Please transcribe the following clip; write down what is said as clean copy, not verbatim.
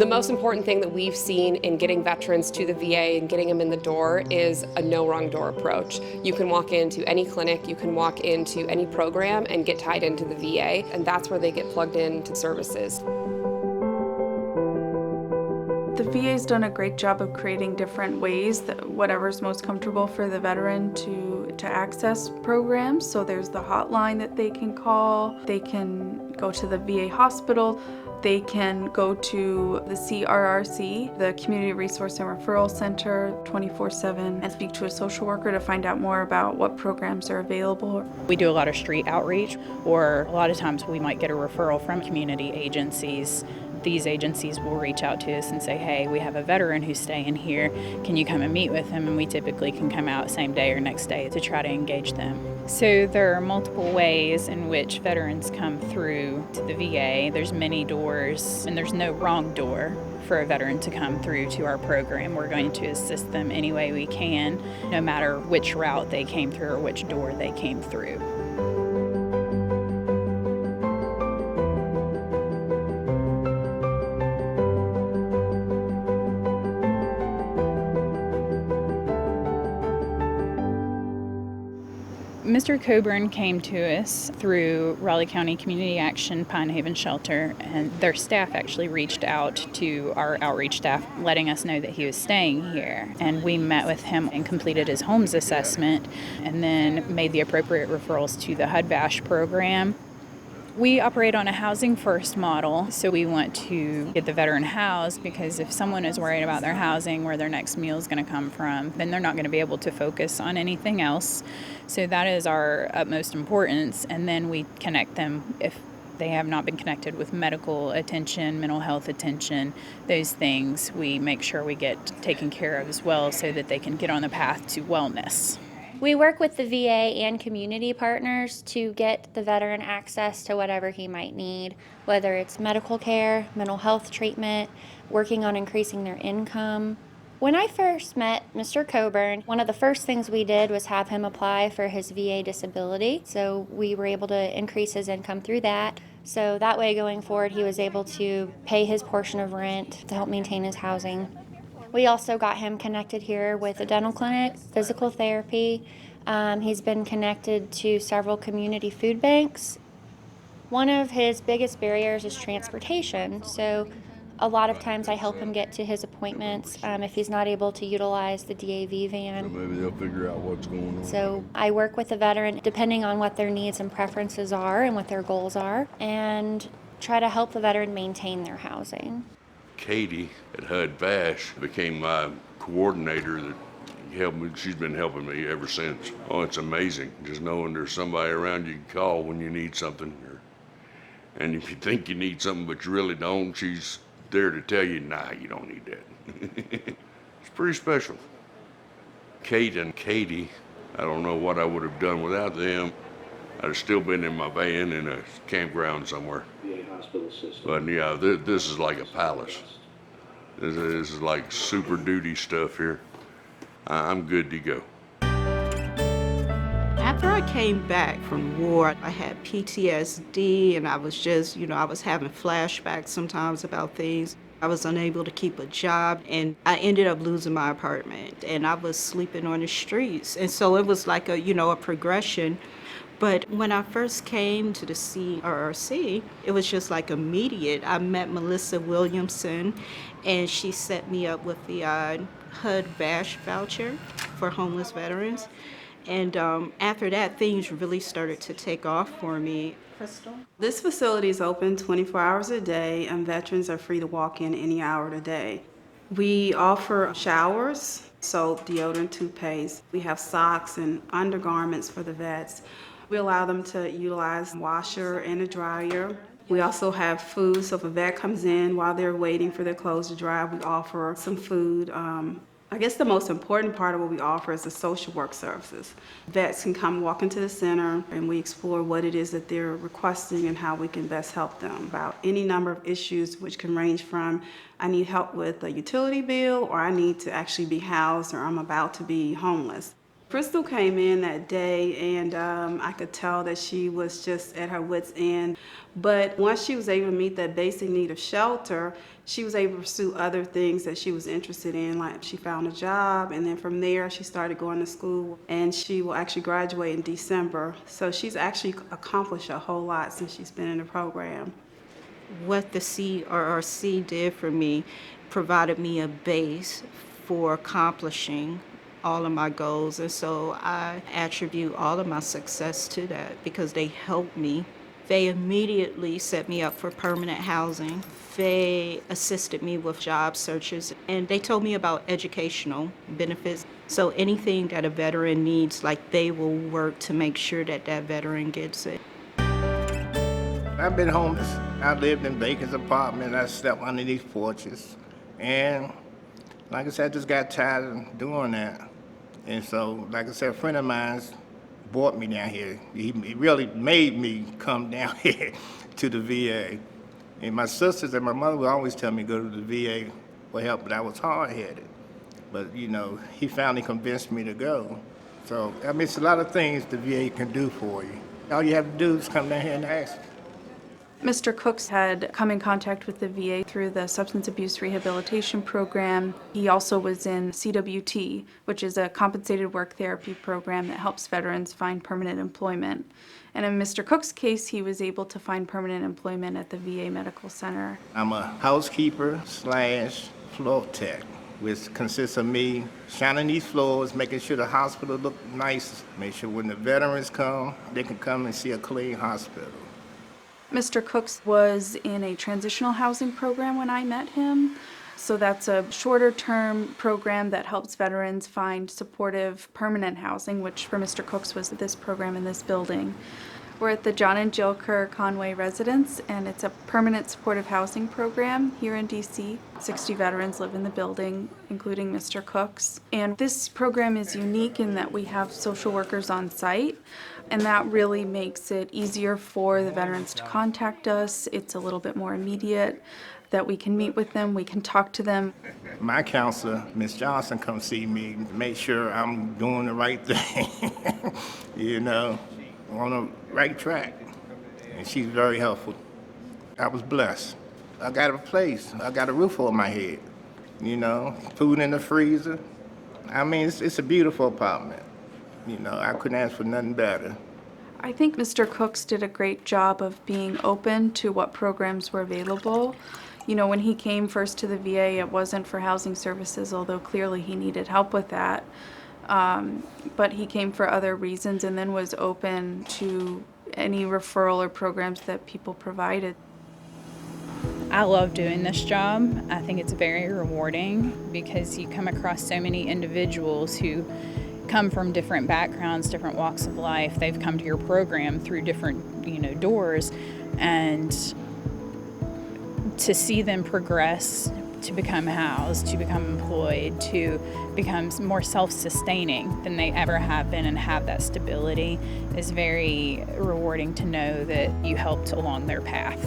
The most important thing that we've seen in getting veterans to the VA and getting them in the door is a no wrong door approach. You can walk into any clinic, you can walk into any program and get tied into the VA, and that's where they get plugged into services. The VA's done a great job of creating different ways that whatever's most comfortable for the veteran to access programs. So there's the hotline that they can call, they can go to the VA hospital, they can go to the CRRC, the Community Resource and Referral Center, 24/7, and speak to a social worker to find out more about what programs are available. We do a lot of street outreach, or a lot of times we might get a referral from community agencies. These agencies will reach out to us and say, hey, we have a veteran who's staying here. Can you come and meet with him? And we typically can come out same day or next day to try to engage them. So there are multiple ways in which veterans come through to the VA. There's many doors, and there's no wrong door for a veteran to come through to our program. We're going to assist them any way we can, no matter which route they came through or which door they came through. Mr. Coburn came to us through Raleigh County Community Action Pine Haven Shelter, and their staff actually reached out to our outreach staff letting us know that he was staying here. And we met with him and completed his homes assessment and then made the appropriate referrals to the HUD-VASH program. We operate on a housing first model, so we want to get the veteran housed because if someone is worried about their housing, where their next meal is going to come from, then they're not going to be able to focus on anything else. So that is our utmost importance, and then we connect them if they have not been connected with medical attention, mental health attention, those things we make sure we get taken care of as well so that they can get on the path to wellness. We work with the VA and community partners to get the veteran access to whatever he might need, whether it's medical care, mental health treatment, working on increasing their income. When I first met Mr. Coburn, one of the first things we did was have him apply for his VA disability. So we were able to increase his income through that. So that way going forward, he was able to pay his portion of rent to help maintain his housing. We also got him connected here with a dental clinic, physical therapy. He's been connected to several community food banks. One of his biggest barriers is transportation. So a lot of times I help him get to his appointments if he's not able to utilize the DAV van. So maybe they'll figure out what's going on. So I work with the veteran depending on what their needs and preferences are and what their goals are, and try to help the veteran maintain their housing. Katie at HUD-VASH became my coordinator that helped me. She's been helping me ever since. Oh, it's amazing just knowing there's somebody around you can call when you need something. And if you think you need something but you really don't, she's there to tell you, nah, you don't need that. It's pretty special. Kate and Katie, I don't know what I would have done without them. I'd have still been in my van in a campground somewhere. But yeah, this is like a palace. This is like super duty stuff here. I'm good to go. After I came back from war, I had PTSD, and I was just, I was having flashbacks sometimes about things. I was unable to keep a job, and I ended up losing my apartment, and I was sleeping on the streets. And so it was like a progression. But when I first came to the CRRC, it was just like immediate. I met Melissa Williamson, and she set me up with the HUD-VASH voucher for homeless veterans. And after that, things really started to take off for me. Crystal? This facility is open 24 hours a day, and veterans are free to walk in any hour of the day. We offer showers, soap, deodorant, toothpaste. We have socks and undergarments for the vets. We allow them to utilize a washer and a dryer. We also have food, so if a vet comes in while they're waiting for their clothes to dry, we offer some food. I guess the most important part of what we offer is the social work services. Vets can come walk into the center and we explore what it is that they're requesting and how we can best help them about any number of issues, which can range from I need help with a utility bill, or I need to actually be housed, or I'm about to be homeless. Crystal came in that day, and I could tell that she was just at her wit's end. But once she was able to meet that basic need of shelter, she was able to pursue other things that she was interested in. Like she found a job, and then from there she started going to school, and she will actually graduate in December. So she's actually accomplished a whole lot since she's been in the program. What the CRRC did for me provided me a base for accomplishing all of my goals, and so I attribute all of my success to that because they helped me. They immediately set me up for permanent housing. They assisted me with job searches, and they told me about educational benefits. So anything that a veteran needs, like they will work to make sure that that veteran gets it. I've been homeless. I lived in Bacon's apartment. I slept underneath porches. And like I said, I just got tired of doing that. And so, like I said, a friend of mine brought me down here. He really made me come down here to the VA. And my sisters and my mother would always tell me to go to the VA for help, but I was hard-headed. But, you know, he finally convinced me to go. So, I mean, it's a lot of things the VA can do for you. All you have to do is come down here and ask. Mr. Cooks had come in contact with the VA through the Substance Abuse Rehabilitation Program. He also was in CWT, which is a compensated work therapy program that helps veterans find permanent employment. And in Mr. Cook's case, he was able to find permanent employment at the VA Medical Center. I'm a housekeeper / floor tech, which consists of me shining these floors, making sure the hospital look nice, make sure when the veterans come, they can come and see a clean hospital. Mr. Cooks was in a transitional housing program when I met him. So that's a shorter term program that helps veterans find supportive permanent housing, which for Mr. Cooks was this program in this building. We're at the John and Jill Kerr Conway residence, and it's a permanent supportive housing program here in DC. 60 veterans live in the building, including Mr. Cooks. And this program is unique in that we have social workers on site, and that really makes it easier for the veterans to contact us. It's a little bit more immediate, that we can meet with them, we can talk to them. My counselor, Ms. Johnson, comes see me to make sure I'm doing the right thing, you know, on the right track. And she's very helpful. I was blessed. I got a place. I got a roof over my head, you know, food in the freezer. I mean, it's a beautiful apartment. You know, I couldn't ask for nothing better. I think Mr. Cooks did a great job of being open to what programs were available. You know, when he came first to the VA, it wasn't for housing services, although clearly he needed help with that. But he came for other reasons and then was open to any referral or programs that people provided. I love doing this job. I think it's very rewarding because you come across so many individuals who come from different backgrounds, different walks of life. They've come to your program through different, doors, and to see them progress, to become housed, to become employed, to become more self-sustaining than they ever have been and have that stability is very rewarding to know that you helped along their path.